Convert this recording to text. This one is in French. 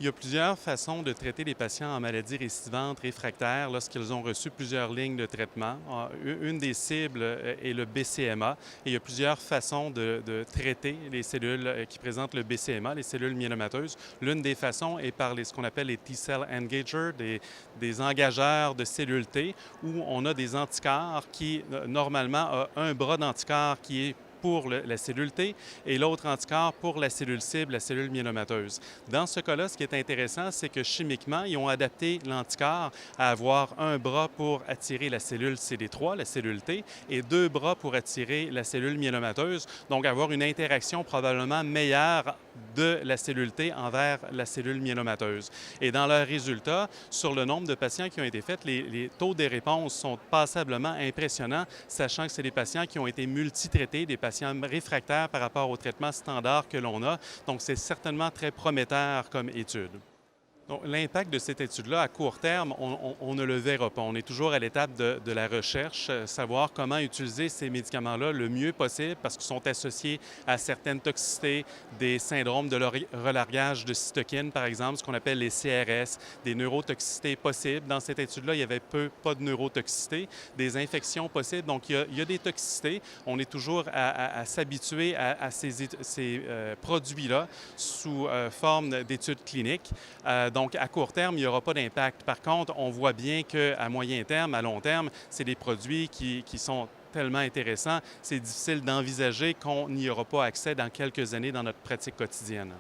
Il y a plusieurs façons de traiter les patients en maladies récidivantes réfractaires lorsqu'ils ont reçu plusieurs lignes de traitement. Une des cibles est le BCMA et il y a plusieurs façons de traiter les cellules qui présentent le BCMA, les cellules myélomateuses. L'une des façons est par ce qu'on appelle les T-cell engagers, des engageurs de cellules T, où on a des anticorps qui, normalement, a un bras d'anticorps qui est pour la cellule T et l'autre anticorps pour la cellule cible, la cellule myélomateuse. Dans ce cas-là, ce qui est intéressant, c'est que chimiquement, ils ont adapté l'anticorps à avoir un bras pour attirer la cellule CD3, la cellule T, et deux bras pour attirer la cellule myélomateuse, donc avoir une interaction probablement meilleure de la cellule T envers la cellule myélomateuse. Et dans leurs résultats, sur le nombre de patients qui ont été faits, les taux des réponses sont passablement impressionnants, sachant que c'est des patients qui ont été multitraités, des patients réfractaires par rapport au traitement standard que l'on a. Donc, c'est certainement très prometteur comme étude. Donc, l'impact de cette étude-là, à court terme, on ne le verra pas. On est toujours à l'étape de la recherche, savoir comment utiliser ces médicaments-là le mieux possible parce qu'ils sont associés à certaines toxicités, des syndromes de relargage de cytokines, par exemple, ce qu'on appelle les CRS, des neurotoxicités possibles. Dans cette étude-là, il y avait pas de neurotoxicité, des infections possibles. Donc, il y a des toxicités. On est toujours à s'habituer à ces produits-là sous forme d'études cliniques. Donc, à court terme, il n'y aura pas d'impact. Par contre, on voit bien qu'à moyen terme, à long terme, c'est des produits qui sont tellement intéressants, c'est difficile d'envisager qu'on n'y aura pas accès dans quelques années dans notre pratique quotidienne.